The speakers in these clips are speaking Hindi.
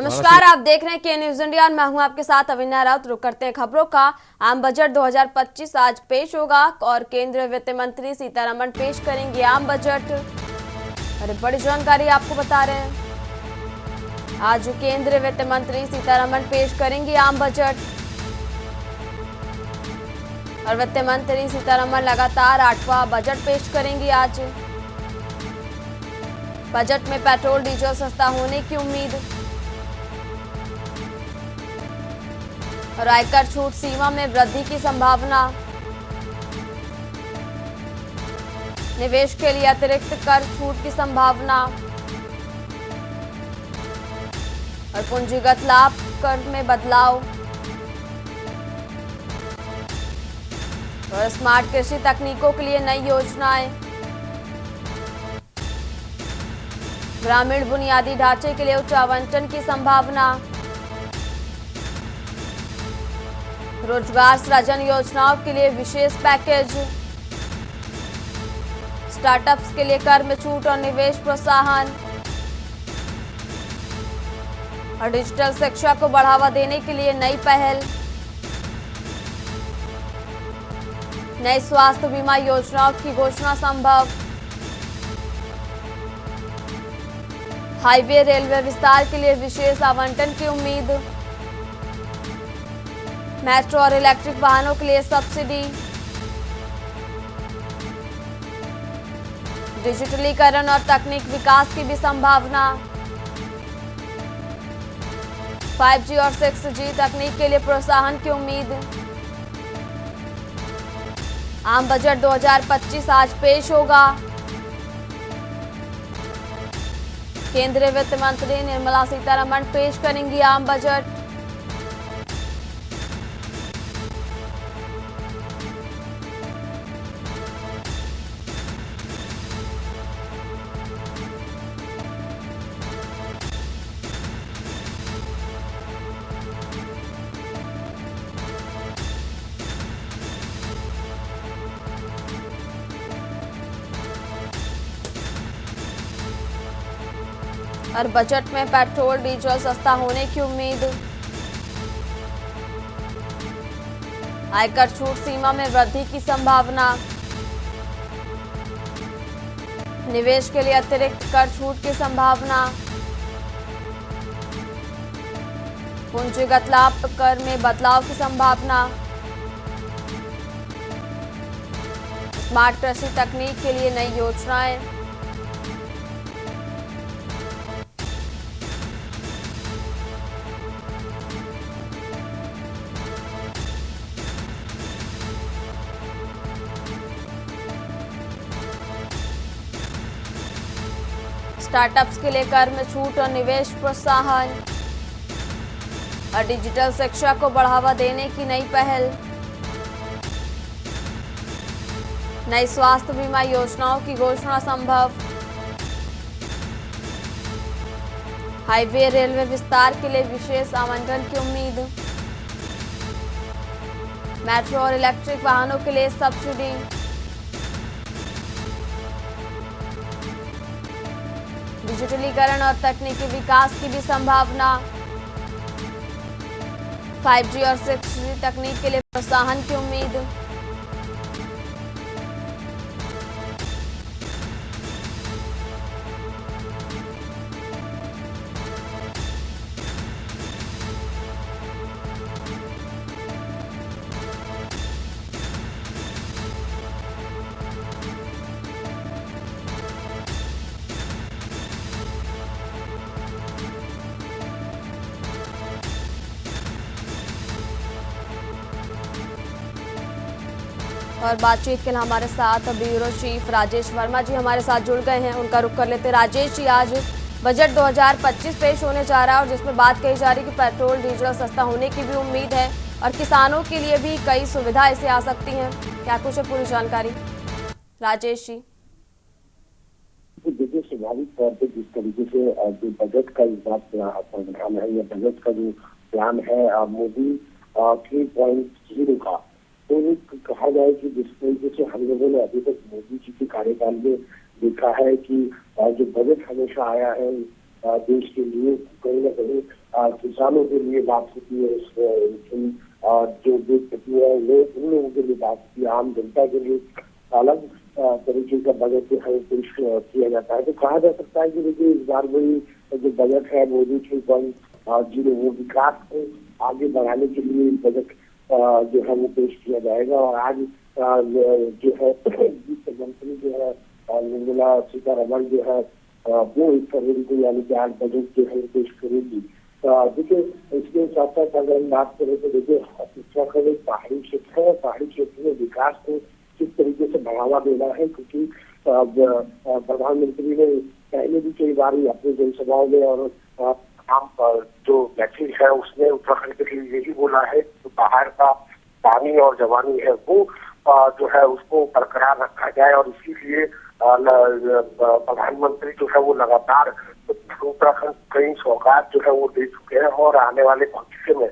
नमस्कार, आप देख रहे हैं के न्यूज इंडिया। मैं हूं आपके साथ अविनाश राउत। रुक करते हैं खबरों का। आम बजट 2025 आज पेश होगा और केंद्रीय वित्त मंत्री सीतारमण पेश करेंगे आम बजट। अरे बड़ी जानकारी आपको बता रहे हैं। आज केंद्रीय वित्त मंत्री सीतारमण पेश करेंगी आम बजट और वित्त मंत्री सीतारमण लगातार 8वां बजट पेश करेंगी आज। बजट में पेट्रोल डीजल सस्ता होने की उम्मीद और आयकर छूट सीमा में वृद्धि की संभावना। निवेश के लिए अतिरिक्त कर छूट की संभावना और पूंजीगत लाभ कर में बदलाव और स्मार्ट कृषि तकनीकों के लिए नई योजनाएं। ग्रामीण बुनियादी ढांचे के लिए उच्च आवंटन की संभावना। रोजगार सृजन योजनाओं के लिए विशेष पैकेज। स्टार्टअप्स के लिए कर में छूट और निवेश प्रोत्साहन और डिजिटल शिक्षा को बढ़ावा देने के लिए नई पहल। नई स्वास्थ्य बीमा योजनाओं की घोषणा संभव। हाईवे रेलवे विस्तार के लिए विशेष आवंटन की उम्मीद। मेट्रो और इलेक्ट्रिक वाहनों के लिए सब्सिडी। डिजिटलीकरण और तकनीक विकास की भी संभावना। 5G और 6G तकनीक के लिए प्रोत्साहन की उम्मीद। आम बजट 2025 आज पेश होगा। केंद्रीय वित्त मंत्री निर्मला सीतारमण पेश करेंगी आम बजट। और बजट में पेट्रोल डीजल सस्ता होने की उम्मीद। आयकर छूट सीमा में वृद्धि की संभावना। निवेश के लिए अतिरिक्त कर छूट की संभावना। पूंजीगत लाभ कर में बदलाव की संभावना। स्मार्ट कृषि तकनीक के लिए नई योजनाएं। स्टार्टअप्स के लिए कर में छूट और निवेश प्रोत्साहन और डिजिटल शिक्षा को बढ़ावा देने की नई पहल। नई स्वास्थ्य बीमा योजनाओं की घोषणा संभव। हाईवे रेलवे विस्तार के लिए विशेष आवंटन की उम्मीद। मेट्रो और इलेक्ट्रिक वाहनों के लिए सब्सिडी। डिजिटलीकरण और तकनीकी विकास की भी संभावना। 5G और 6G तकनीक के लिए प्रोत्साहन की उम्मीद। और बातचीत के लिए हमारे साथ ब्यूरो चीफ राजेश वर्मा जी हमारे साथ जुड़ गए हैं। उनका रुख कर लेते हैं। राजेश जी, आज बजट 2025 पेश होने जा रहा है और जिसमें बात कही जा रही है कि पेट्रोल डीजल सस्ता होने की भी उम्मीद है और किसानों के लिए भी कई सुविधाएं ऐसे आ सकती हैं। क्या कुछ है पूरी जानकारी राजेश जी? देखिए, स्वाभाविक तौर पर जिस तरीके से जो बजट का इस बात प्रावधान है या बजट का जो प्लान है मोदी 3.0 का, तो कहा जाए कि जिस तरीके से हम लोगों ने अभी तक मोदी जी के कार्यकाल में देखा है कि जो बजट हमेशा आया है देश के लिए कहीं ना कहीं किसानों के लिए बात होती है, जो व्यक्ति है उन लोगों के लिए बात होती है, आम जनता के लिए अलग तरीके का बजट जो है पेश किया जाता है। तो कहा जा सकता है कि देखिए इस बार वही जो बजट है मोदी 3.0 वो विकास को आगे बढ़ाने के लिए बजट जो है वो पेश किया जाएगा। और आज जो है वित्त मंत्री जो है निर्मला सीतारमण जो है वो 1 फरवरी को यानी कि आज बजट जो है पेश करेगी। देखिए इसके साथ साथ अगर हम बात करें तो देखिए उत्तराखंड एक पहाड़ी क्षेत्र है, पहाड़ी क्षेत्र में विकास को किस तरीके से बढ़ावा देना है, क्योंकि प्रधानमंत्री ने पहले भी कई बार अपनी जनसभाओं में और आम जो मैसेज है उसने उत्तराखंड के लिए यही बोला है कि पहाड़ का पानी और जवानी है वो जो है उसको बरकरार रखा जाए। और इसीलिए प्रधानमंत्री जो है वो लगातार उत्तराखंड कई सौगात जो है वो दे चुके हैं। और आने वाले भविष्य में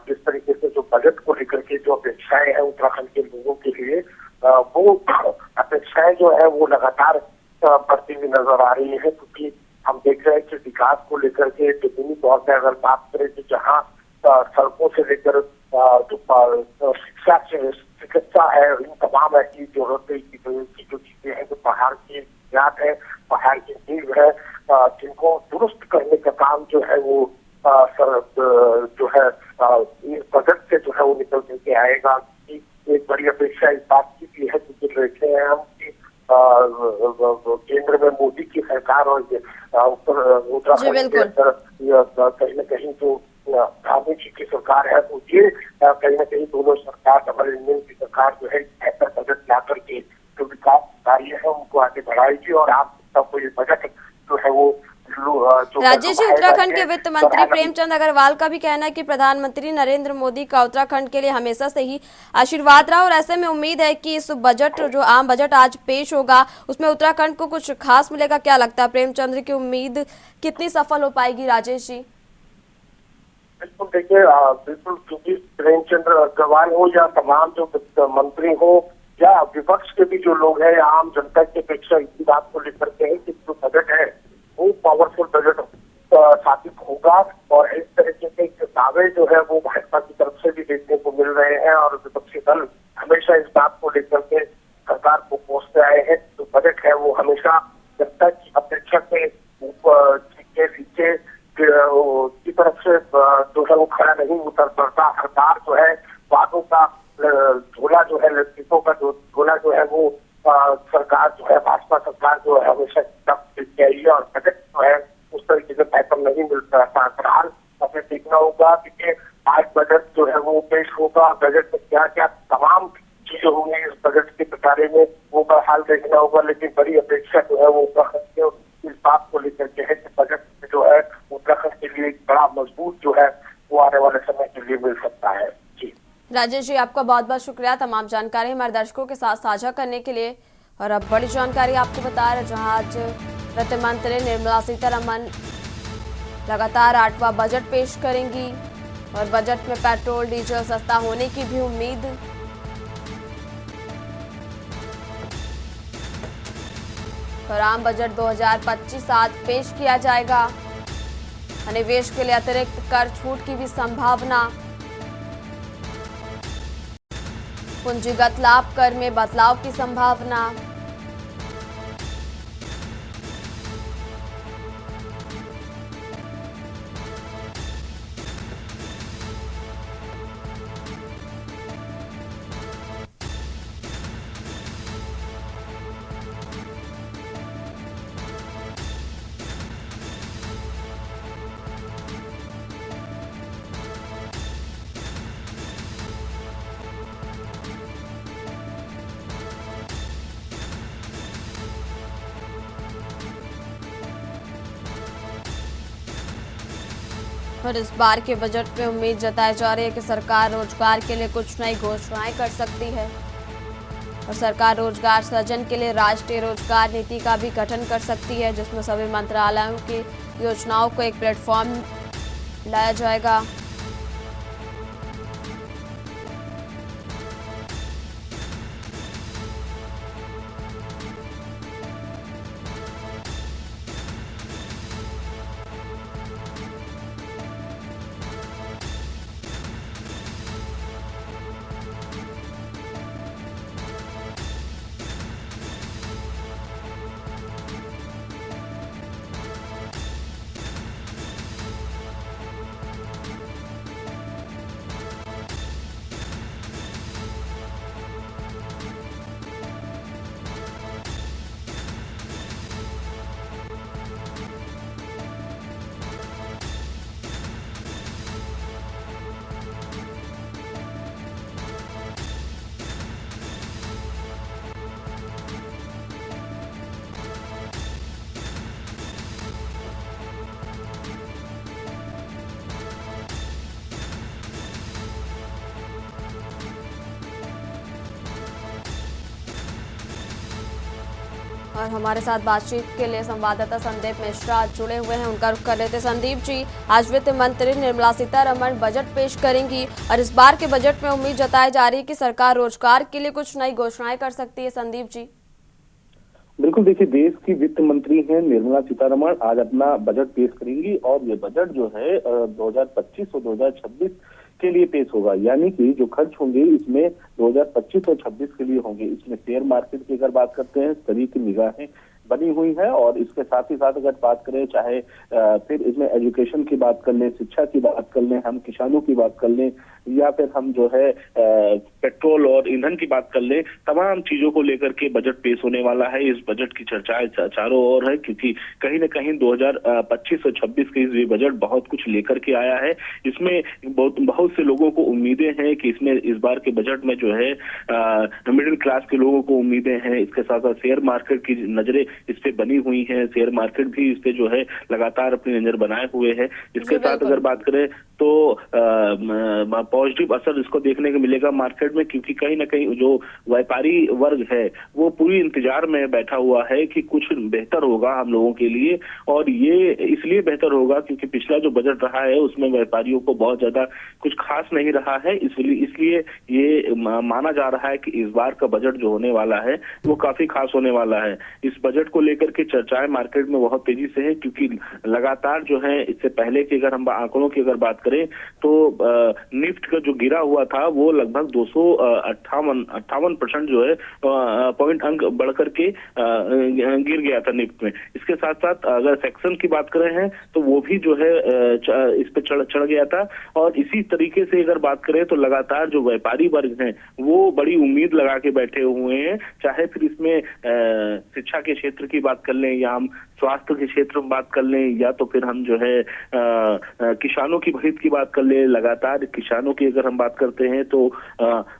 जिस तरीके से जो बजट को लेकर के जो अपेक्षाएं हैं उत्तराखंड के लोगों के लिए, वो अपेक्षाएं जो है वो लगातार बढ़ती हुई नजर आ रही है। क्योंकि हम देख रहे हैं कि विकास को लेकर के जमीनी तौर पर अगर बात करें तो जहाँ सड़कों से लेकर जो शिक्षा से चिकित्सा है, इन तमाम ऐसी जरूरतें की जो चीजें हैं जो पहाड़ की याद है, पहाड़ की नींव है, जिनको दुरुस्त करने का काम जो है वो जो है बजट से जो है वो निकल करके आएगा। कि एक बड़ी अपेक्षा इस बात की भी है क्योंकि देखे हैं हम कि केंद्र में मोदी की सरकार और उत्तराखंड के अंदर कहीं न कहीं जो गांधी जी की सरकार है, तो ये कहीं न कहीं दोनों सरकार डबल इंजन की सरकार जो है बेहतर बजट ला करके जो विकास कार्य है उनको आगे बढ़ाएगी। और आप सबको ये बजट जो है वो राजेश जी, उत्तराखंड के वित्त मंत्री प्रेमचंद अग्रवाल का भी कहना है कि प्रधानमंत्री नरेंद्र मोदी का उत्तराखंड के लिए हमेशा से ही आशीर्वाद रहा और ऐसे में उम्मीद है कि इस बजट जो आम बजट आज पेश होगा उसमें उत्तराखंड को कुछ खास मिलेगा। क्या लगता है प्रेमचंद की उम्मीद कितनी सफल हो पाएगी? राजेश जी बिल्कुल, देखिए बिल्कुल, क्योंकि प्रेमचंद्र अग्रवाल हो या तमाम जो वित्त मंत्री हो या विपक्ष के भी जो लोग हैं, आम जनता की अपेक्षा इसी बात को लेकर के है कि जो बजट है वो पावरफुल बजट साबित होगा। और इस तरीके के दावे जो है वो भाजपा की तरफ से भी देखने को मिल रहे हैं। और विपक्षी दल हमेशा इस बात को लेकर के सरकार को कोसते आए हैं। जो बजट है वो हमेशा जनता की अपेक्षा के ऊपर नीचे की तरफ से जो है वो खड़ा नहीं उतर पड़ता। सरकार जो है वादों का झोला जो है, लड़कियों का जो झोला जो है वो सरकार जो है भाजपा सरकार जो है हमेशा आई है। और बजट जो है उस तरीके से पैटर्न नहीं मिलता है। फिलहाल हमें देखना होगा कि आज बजट जो है वो पेश होगा, बजट में क्या क्या तमाम चीजें होंगी इस बजट के प्रकारे में वो बहरहाल देखना होगा। लेकिन बड़ी अपेक्षा जो है वो उत्तराखंड के इस बात को लेकर के है कि बजट जो है उत्तराखंड के लिए एक बड़ा मजबूत जो है वो आने वाले समय के लिए मिल सकता है। जी राजेश जी, आपका बहुत बहुत शुक्रिया तमाम जानकारी हमारे दर्शकों के साथ साझा करने के लिए। और अब बड़ी जानकारी आपको बता रहे, जहां आज वित्त मंत्री निर्मला सीतारमण लगातार 8वां बजट पेश करेंगी और बजट में पेट्रोल डीजल सस्ता होने की भी उम्मीद। और आम बजट 2025 आज पेश किया जाएगा। निवेश के लिए अतिरिक्त कर छूट की भी संभावना। पूंजीगत लाभ कर में बदलाव की संभावना। और इस बार के बजट में उम्मीद जताई जा रही है कि सरकार रोजगार के लिए कुछ नई घोषणाएं कर सकती है और सरकार रोजगार सृजन के लिए राष्ट्रीय रोजगार नीति का भी गठन कर सकती है, जिसमें सभी मंत्रालयों की योजनाओं को एक प्लेटफॉर्म लाया जाएगा। और हमारे साथ बातचीत के लिए संवाददाता संदीप मिश्रा जुड़े हुए हैं, उनका रुख कर लेते। संदीप जी, आज वित्त मंत्री निर्मला सीतारमण बजट पेश करेंगी और इस बार के बजट में उम्मीद जताई जा रही है कि सरकार रोजगार के लिए कुछ नई घोषणाएं कर सकती है। संदीप जी, बिल्कुल, देखिए, देश की वित्त मंत्री हैं निर्मला सीतारमण, आज अपना बजट पेश करेंगी और ये बजट जो है 2025 और 2026 के लिए पेश होगा। यानी कि जो खर्च होंगे इसमें 2025 और 26 के लिए होंगे। इसमें शेयर मार्केट की अगर बात करते हैं, सभी की निगाहें बनी हुई है और इसके साथ ही साथ अगर बात करें, चाहे फिर इसमें एजुकेशन की बात कर लें, शिक्षा की बात कर लें, हम किसानों की बात कर लें, या फिर हम जो है पेट्रोल और ईंधन की बात कर लें, तमाम चीजों को लेकर के बजट पेश होने वाला है। इस बजट की चर्चाएं चारों ओर है, क्योंकि कहीं न कहीं 2025 और 26 के ये बजट बहुत कुछ लेकर के आया है। इसमें बहुत से लोगों को उम्मीदें हैं कि इसमें इस बार के बजट में जो है मिडिल क्लास के लोगों को उम्मीदें हैं। इसके साथ साथ शेयर मार्केट की नजरें इस पे बनी हुई हैं, शेयर मार्केट भी इस पे जो है लगातार अपनी नजर बनाए हुए है। इसके साथ अगर बात करें तो पॉजिटिव असर इसको देखने को मिलेगा मार्केट में, क्योंकि कहीं ना कहीं जो व्यापारी वर्ग है वो पूरी इंतजार में बैठा हुआ है कि कुछ बेहतर होगा हम लोगों के लिए। और ये इसलिए बेहतर होगा क्योंकि पिछला जो बजट रहा है उसमें व्यापारियों को बहुत ज्यादा कुछ खास नहीं रहा है। इसलिए ये माना जा रहा है कि इस बार का बजट जो होने वाला है वो काफी खास होने वाला है। इस बजट को लेकर के चर्चाएं मार्केट में बहुत तेजी से है, क्योंकि लगातार जो है इससे पहले की अगर हम आंकड़ों की अगर बात करें तो निफ्ट का जो गिरा हुआ था वो लगभग 258% जो है पॉइंट अंक बढ़ करके गिर गया था निफ्ट में। इसके साथ साथ अगर सेक्शन की बात करें हैं तो वो भी जो है इस पे चढ़ गया था। और इसी तरीके से अगर बात करें तो लगातार जो व्यापारी वर्ग हैं वो बड़ी उम्मीद लगा के बैठे हुए हैं, चाहे फिर इसमें शिक्षा के क्षेत्र की बात कर लें या हम स्वास्थ्य के क्षेत्र में बात कर लें, या तो फिर हम जो है किसानों की हित की बात कर लें। लगातार किसानों की अगर हम बात करते हैं तो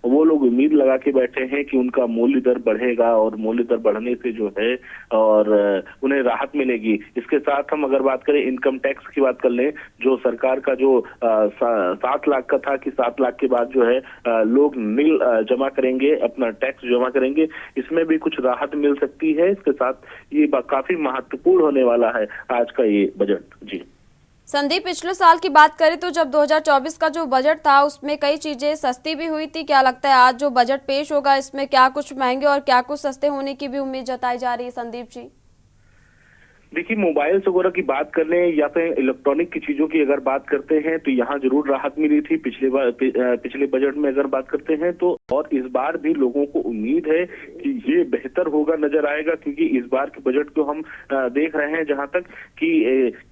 वो लोग उम्मीद लगा के बैठे हैं कि उनका मूल्य दर बढ़ेगा और मूल्य दर बढ़ने से जो है और उन्हें राहत मिलेगी। इसके साथ हम अगर बात करें इनकम टैक्स की बात कर लें, जो सरकार का जो 7 लाख का था कि 7 लाख के बाद जो है लोग नील जमा करेंगे, अपना टैक्स जमा करेंगे, इसमें भी कुछ राहत मिल सकती है। इसके साथ ये काफी महत्वपूर्ण होने वाला है आज का ये बजट। जी संदीप, पिछले साल की बात करें तो जब 2024 का जो बजट था उसमें कई चीजें सस्ती भी हुई थी। क्या लगता है आज जो बजट पेश होगा इसमें क्या कुछ महंगे और क्या कुछ सस्ते होने की भी उम्मीद जताई जा रही है? संदीप जी, देखिए, मोबाइल वगैरह की बात कर लें या फिर इलेक्ट्रॉनिक की चीजों की अगर बात करते हैं तो यहाँ जरूर राहत मिली थी पिछले बजट में अगर बात करते हैं तो। और इस बार भी लोगों को उम्मीद है कि ये बेहतर होगा नजर आएगा, क्योंकि इस बार के बजट को हम देख रहे हैं जहां तक कि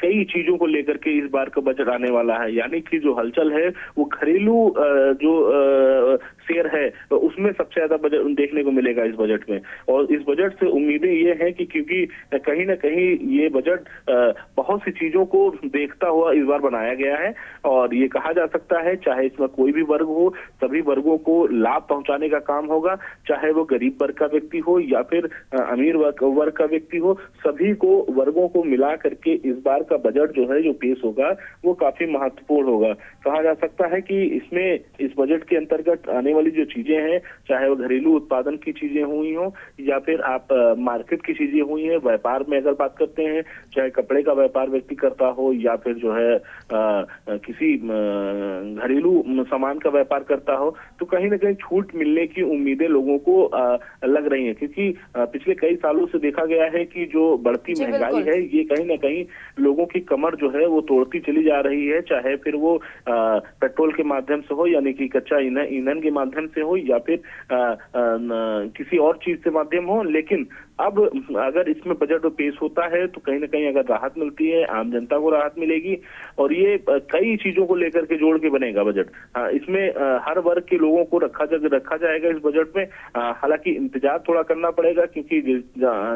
कई चीजों को लेकर के इस बार का बजट आने वाला है। यानी कि जो हलचल है वो घरेलू जो शेयर है उसमें सबसे ज्यादा बजट देखने को मिलेगा इस बजट में। और इस बजट से उम्मीदें ये हैं कि क्योंकि कहीं ना कहीं ये बजट बहुत सी चीजों को देखता हुआ इस बार बनाया गया है और ये कहा जा सकता है चाहे इसमें कोई भी वर्ग हो, सभी वर्गों को लाभ पहुंचाने का काम होगा, चाहे वो गरीब वर्ग का व्यक्ति हो या फिर अमीर वर्ग का व्यक्ति हो, सभी को वर्गों को मिला करके इस बार का बजट जो है जो पेश होगा वो काफी महत्वपूर्ण होगा। कहा जा सकता है कि इसमें इस बजट के अंतर्गत आने वाली जो चीजें हैं, चाहे वो घरेलू उत्पादन की चीजें हुई हो या फिर आप मार्केट की चीजें हुई हैं, व्यापार में अगर बात करते हैं, चाहे कपड़े का व्यापार व्यक्ति करता हो या फिर जो है किसी घरेलू सामान का व्यापार करता हो, तो कहीं ना कहीं छूट मिलने की उम्मीदें लोगों को लग रही हैं। क्योंकि पिछले कई सालों से देखा गया है कि जो बढ़ती महंगाई है ये कहीं ना कहीं लोगों की कमर जो है वो तोड़ती चली जा रही है, चाहे फिर वो पेट्रोल के माध्यम से हो यानी कि कच्चा ईंधन के माध्यम से हो या फिर किसी और चीज से माध्यम हो। लेकिन अब अगर इसमें बजट पेश होता है तो कहीं ना कहीं अगर राहत मिलती है, आम जनता को राहत मिलेगी और ये कई चीजों को लेकर के जोड़ के बनेगा बजट। इसमें हर वर्ग के लोगों को रखा जाएगा इस बजट में। हालांकि इंतजार थोड़ा करना पड़ेगा, क्योंकि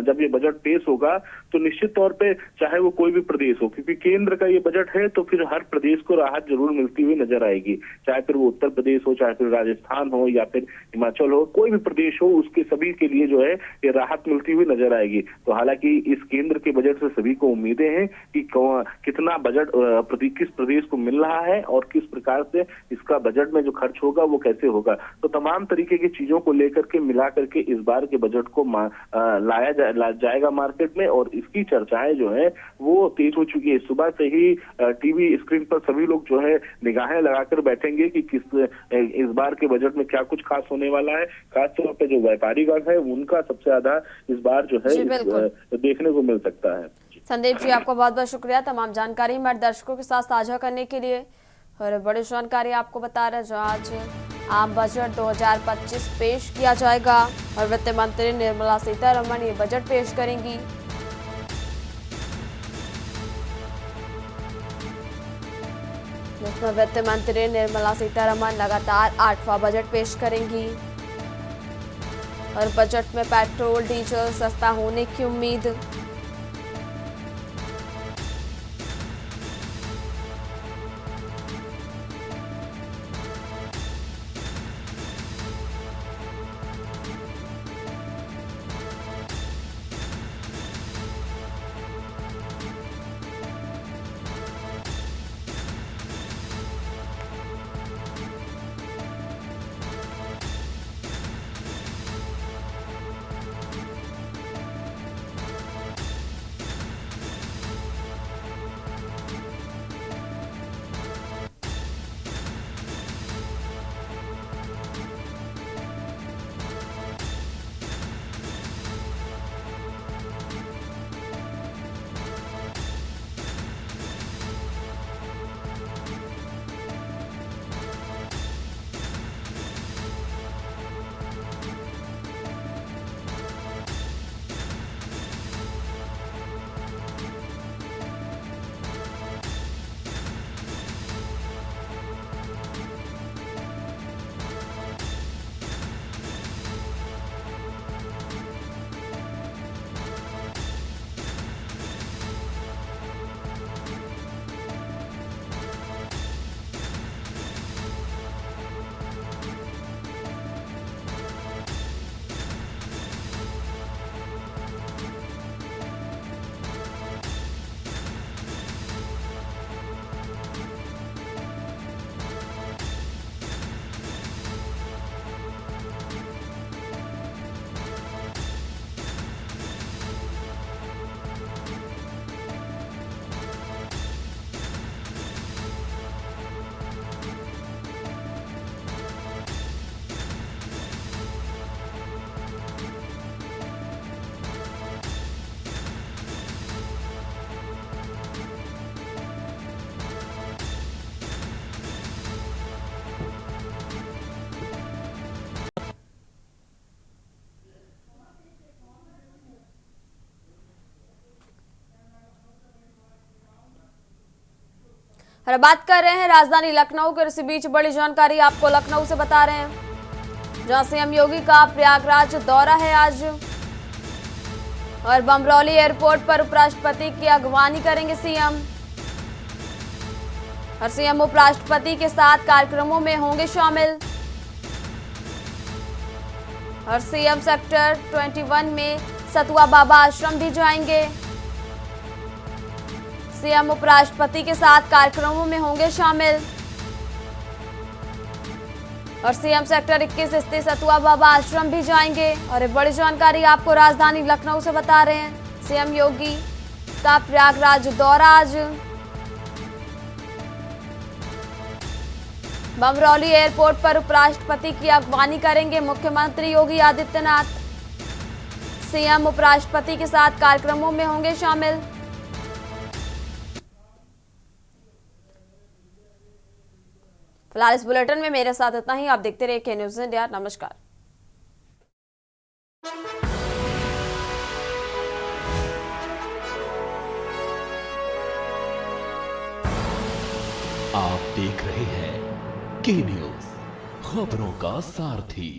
जब ये बजट पेश होगा तो निश्चित तौर पे चाहे वो कोई भी प्रदेश हो, क्योंकि केंद्र का ये बजट है तो फिर हर प्रदेश को राहत जरूर मिलती हुई नजर आएगी, चाहे फिर वो उत्तर प्रदेश हो, चाहे फिर राजस्थान हो या फिर हिमाचल हो, कोई भी प्रदेश हो उसके सभी के लिए जो है ये राहत मिलती हुई नजर आएगी। तो हालांकि इस केंद्र के बजट से सभी को उम्मीदें हैं कि कितना बजट किस प्रदेश को मिल रहा है और किस प्रकार से इसका बजट में जो खर्च होगा वो कैसे होगा। तो तमाम तरीके की चीजों को लेकर के मिला करके इस बार के बजट को लाया जाएगा मार्केट में, और इसकी चर्चाएं जो है वो तेज हो चुकी है। सुबह से ही टीवी स्क्रीन पर सभी लोग जो है निगाहें लगाकर बैठेंगे कि इस बार के बजट में क्या कुछ खास होने वाला है। खासतौर पर जो व्यापारी वर्ग है उनका सबसे ज्यादा इस बार जो है देखने को मिल सकता है। संदीप जी, आपको बहुत बहुत शुक्रिया तमाम जानकारी हमारे दर्शकों के साथ साझा करने के लिए। और बड़ी जानकारी आपको बता रहे हैं जो आज आम बजट 2025 पेश किया जाएगा और वित्त मंत्री निर्मला सीतारमण ये बजट पेश करेंगी। जिसमें वित्त मंत्री निर्मला सीतारमण लगातार 8वां बजट पेश करेंगी और बजट में पेट्रोल डीजल सस्ता होने की उम्मीद। और अब बात कर रहे हैं राजधानी लखनऊ के। इसी बीच बड़ी जानकारी आपको लखनऊ से बता रहे हैं जहां सीएम योगी का प्रयागराज दौरा है आज और बमरौली एयरपोर्ट पर उपराष्ट्रपति की अगवानी करेंगे सीएम। और सीएम उपराष्ट्रपति के साथ कार्यक्रमों में होंगे शामिल। और सीएम सेक्टर 21 में सतुआ बाबा आश्रम भी जाएंगे। सीएम उपराष्ट्रपति के साथ कार्यक्रमों में होंगे शामिल। और सीएम सेक्टर 21 स्थित सतुआ बाबा आश्रम भी जाएंगे। और एक बड़ी जानकारी आपको राजधानी लखनऊ से बता रहे हैं सीएम योगी का प्रयागराज दौरा आज। बमरौली एयरपोर्ट पर उपराष्ट्रपति की अगवानी करेंगे मुख्यमंत्री योगी आदित्यनाथ। सीएम उपराष्ट्रपति के साथ कार्यक्रमों में होंगे शामिल। फिलहाल इस बुलेटिन में मेरे साथ इतना ही। आप देखते रहिए के न्यूज़ इंडिया। नमस्कार। आप देख रहे हैं के न्यूज़, खबरों का सारथी।